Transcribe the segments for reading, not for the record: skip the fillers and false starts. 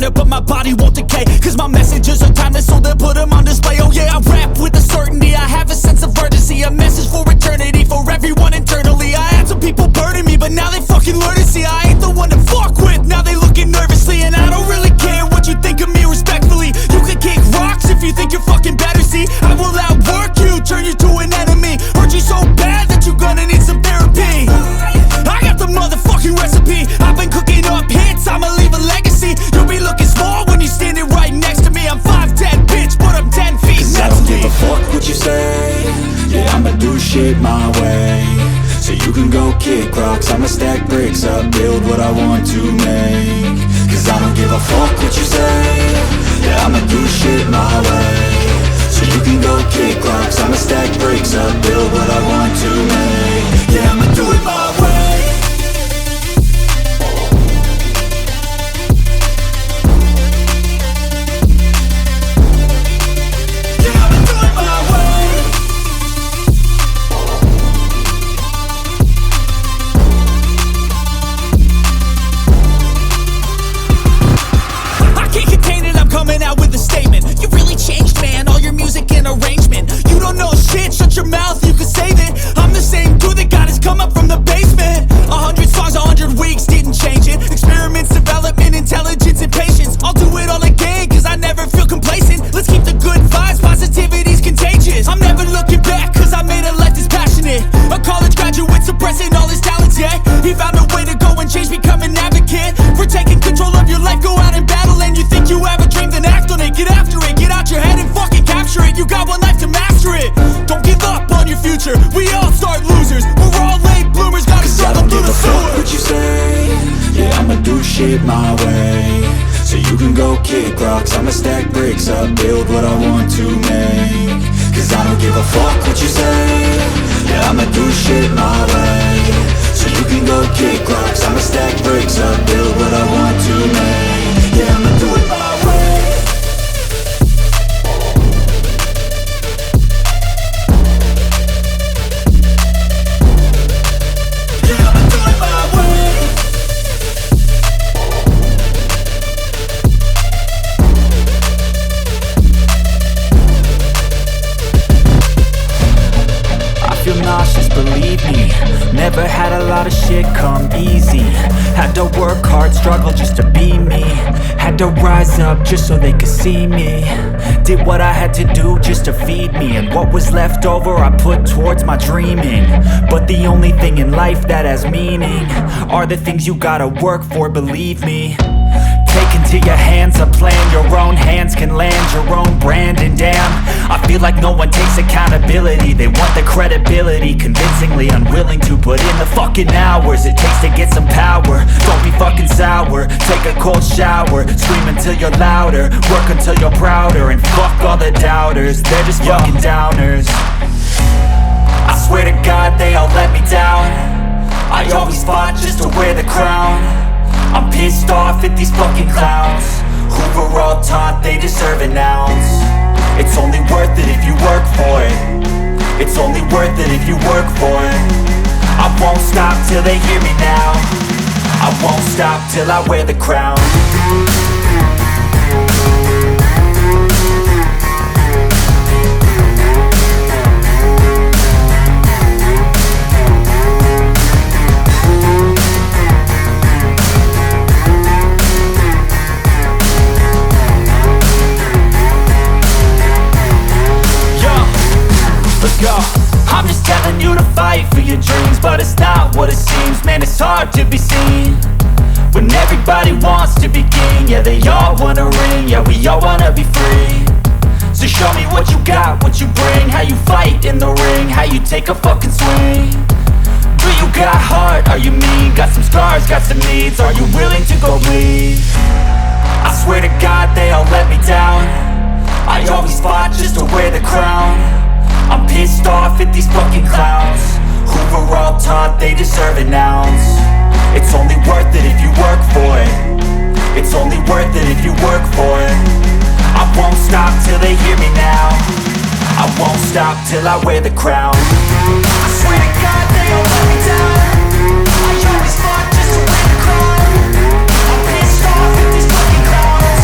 around it, but my body won't decay. Cause my messages are timeless, so they'll put them on display. Oh yeah, I rap with a certainty, I have a sense of urgency. A message for eternity, for everyone internally. I had some people burning me, but now they fucking learn to see I ain't the one to fuck with, now they looking nervously. And I don't really care what you think of me, respectfully. You can kick rocks if you think you're fucking better, see. I will outwork you, turn you to an enemy. Hurt you so bad that you're gonna need some therapy. I got the motherfucking recipe, I've been cooking up hits, I'ma leave a legacy. You'll be looking small when you're standing right next to me. I'm 5'10", bitch, but I'm 10 feet next to me. 'Cause I don't give a fuck what you say, yeah, I'ma do shit my way. So you can go kick rocks, I'ma stack bricks up, build what I want to make. 'Cause I don't give a fuck what you say, yeah, I'ma do shit my way. So you can go kick rocks, I'ma stack bricks up, build what I want to make. Yeah, I'ma do it my way. Coming out with a statement. You really changed, man, all your music and arrangement. You don't know shit, shut your mouth, you can save it. I'm the same dude that got his come up from the basement. 100 songs, 100 weeks, didn't change it. Experiments, development, intelligence, and patience. I'll do it all again, cause I never feel complacent. Let's keep the good vibes, positivity's contagious. I'm never looking back, cause I made a life that's passionate. A college graduate suppressing all his talents, yeah. He found a way to go and change, become an advocate. For taking control of your life, go out and battle. And you think you have a dream, then act on it, get after it. Get out your head and fucking capture it. You got one life to master it. Don't give up on your future, we all start losers. We're all late bloomers, gotta struggle through the sewer. What you say, yeah, I'ma do shit my way. So you can go kick rocks, I'ma stack bricks up, build what I want to make. 'Cause I don't give a fuck what you say, yeah, I'ma do shit my way. So you can go kick rocks, I'ma stack bricks up, build what I want to make. Yeah, I'ma do it my way. Yeah, I'ma do it my way. I feel nauseous, believe me. Never had a lot of shit come easy. Had to work hard, struggle just to be me. Had to rise up just so they could see me. Did what I had to do just to feed me. And what was left over I put towards my dreaming. But the only thing in life that has meaning are the things you gotta work for, believe me. Take into your hands a plan, your own hands can land your own brand. And damn, I feel like no one takes accountability. They want the credibility, convincingly unwilling to put in the fucking hours it takes to get some power. Don't be fucking sour, take a cold shower. Scream until you're louder, work until you're prouder. And fuck all the doubters, they're just fucking downers. I swear to God they all let me down. I always fought just to wear the crown. I'm pissed off at these fucking clowns who were all taught they deserve an ounce. It's only worth it if you work for it. It's only worth it if you work for it. I won't stop till they hear me now. I won't stop till I wear the crown. I'm just telling you to fight for your dreams, but it's not what it seems. Man, it's hard to be seen when everybody wants to be king. Yeah, they all wanna ring, yeah, we all wanna be free. So show me what you got, what you bring, how you fight in the ring, how you take a fucking swing. Do you got heart, are you mean? Got some scars, got some needs, are you willing to go bleed? I swear to God they all let me down. I always fought just to wear the crown. I'm pissed off at these fucking clowns who were all taught they deserve an ounce. It's only worth it if you work for it. It's only worth it if you work for it. I won't stop till they hear me now. I won't stop till I wear the crown. I swear to God they all let me down. I always fought just to wear the crown. I'm pissed off at these fucking clowns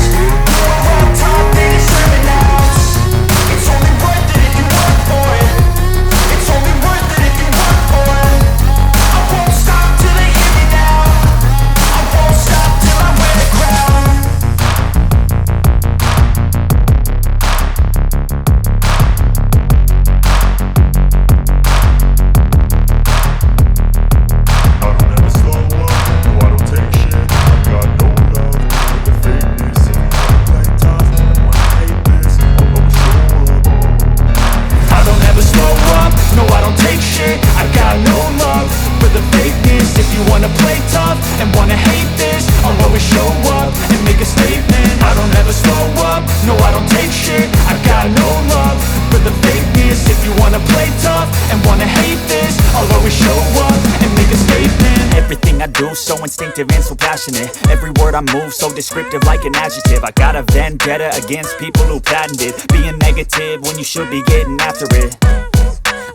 do, so instinctive and so passionate. Every word I move, so descriptive like an adjective. I got a vendetta against people who patented being negative when you should be getting after it.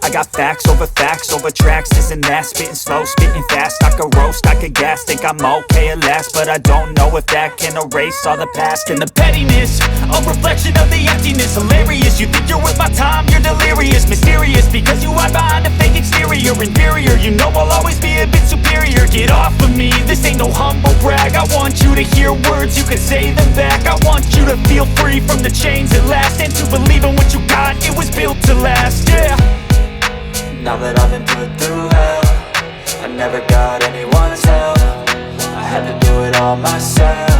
I got facts over tracks, this and that. Spitting slow, spitting fast. I could roast, I could gas. Think I'm okay at last, but I don't know if that can erase all the past. And the pettiness, a reflection of the emptiness. Hilarious, you think you're worth my time, you're delirious. Mysterious, because you hide behind a fake exterior. Inferior, you know I'll always be a bit superior. Get off of me, this ain't no humble brag. I want you to hear words, you can say them back. I want you to feel free from the chains at last, and to believe in what you got, it was built to last, yeah. Now that I've been put through hell, I never got anyone's help. I had to do it all myself.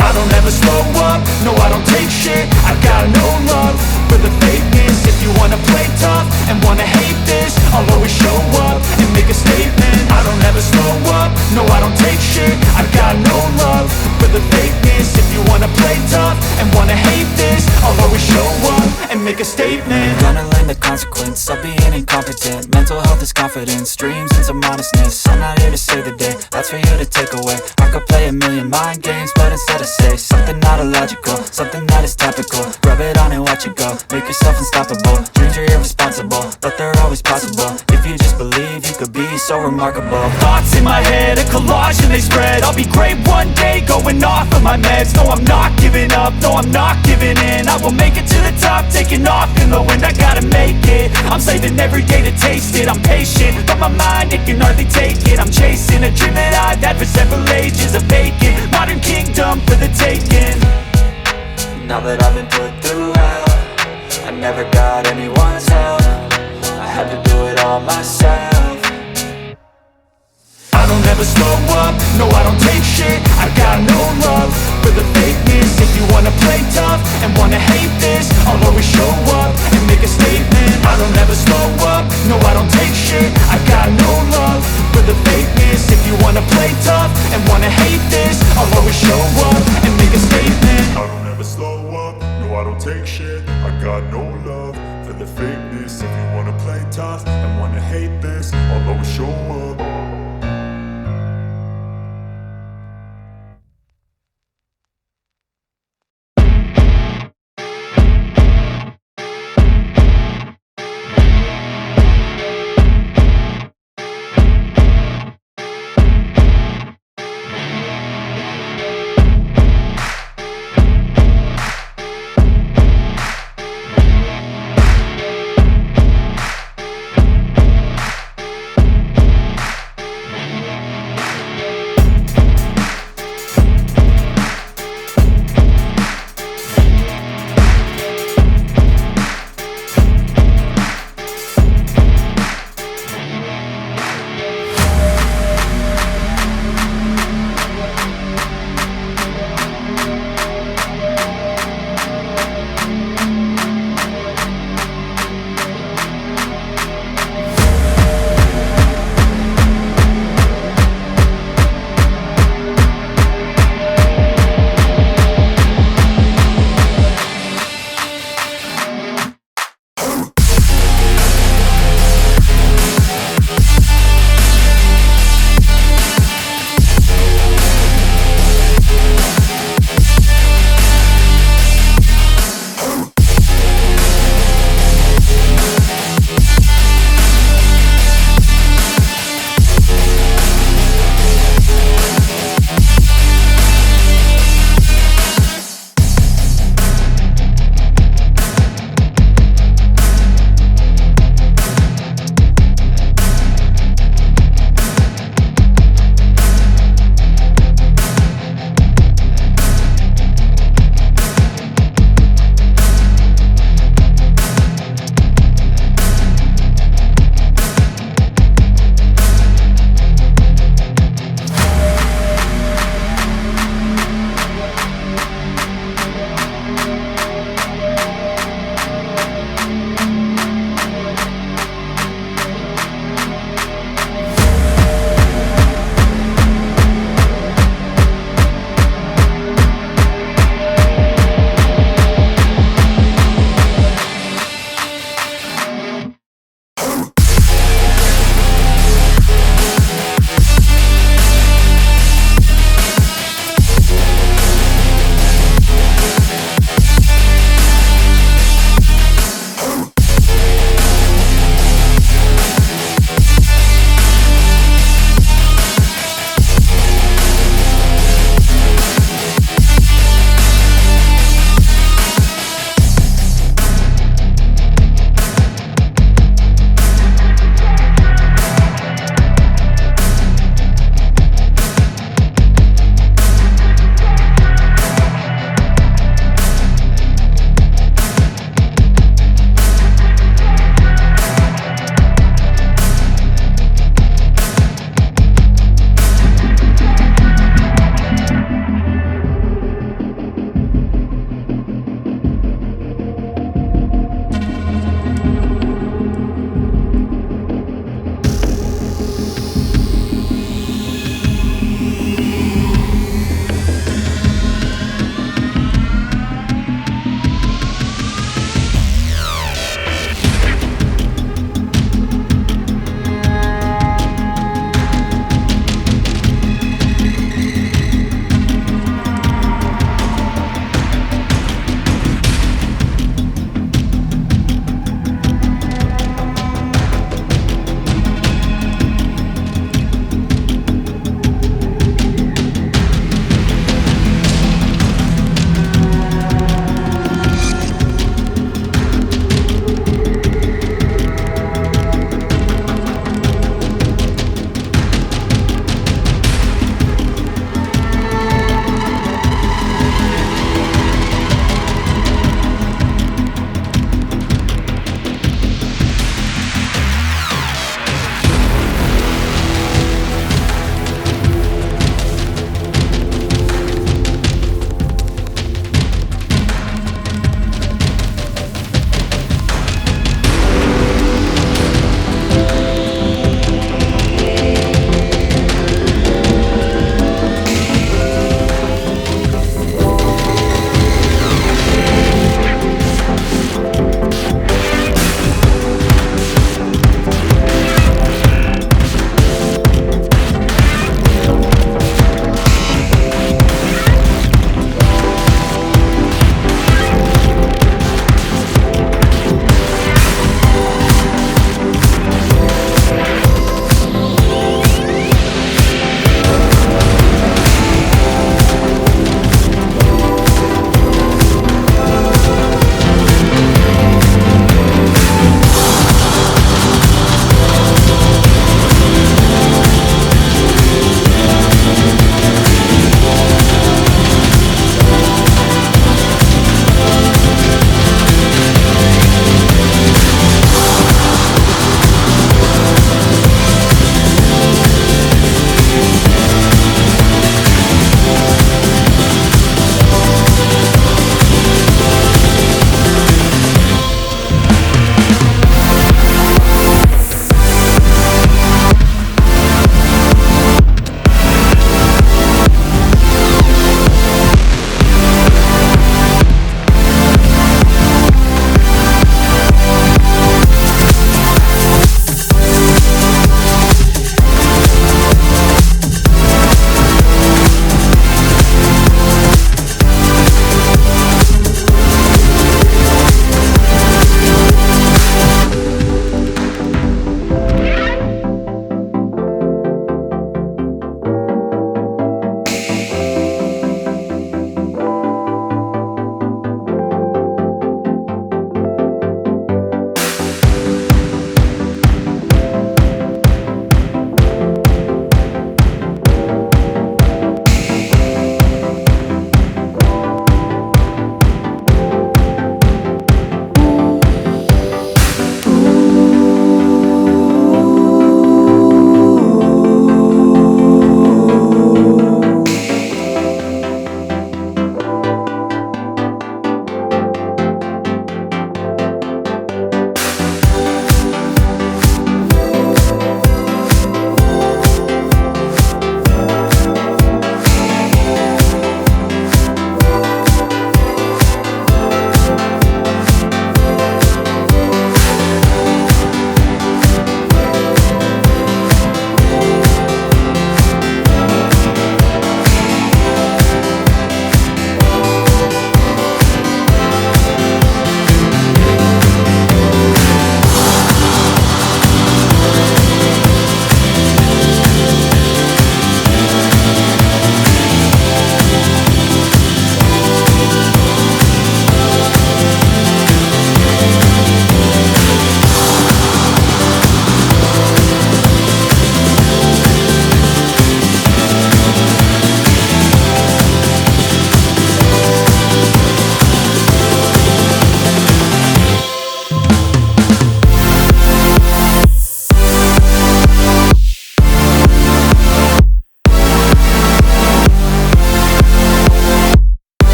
I don't ever slow up, no I don't take shit. I've got no love for the fakeness. If you wanna play tough and wanna hate this, I'll always show up and make a statement. I don't ever slow up, no I don't take shit. I've got no love for the fakeness. If you wanna play tough and wanna hate this, I'll always show up and make a statement. Gonna learn the consequence of being incompetent. Mental health is confidence, dreams and some modestness. I'm not here to save the day, that's for you to take away. I could play a million mind games, but instead I say something not illogical, something that is topical. Rub it on and watch it go, make yourself unstoppable. Dreams are irresponsible, but they're always possible. If you just believe, you could be so remarkable. Thoughts in my head, a collage and they spread. I'll be great one day, going off of my meds. No, I'm not giving up, no, I'm not giving in. I will make it to the top, taking off in the wind. I gotta make it, I'm saving every day to taste it. I'm patient, but my mind, it can hardly take it. I'm chasing a dream that I've had for several ages. A vacant, modern kingdom for the taking. Now that I've been put through hell, I never got anyone's help. I had to do it all myself. I don't ever slow up, no I don't take shit. I got no love for the fakeness. If you wanna play tough and wanna hate this, I'll always show up and make a statement. I don't ever slow up, no I don't take shit. I got no love for the fakeness. If you wanna play tough and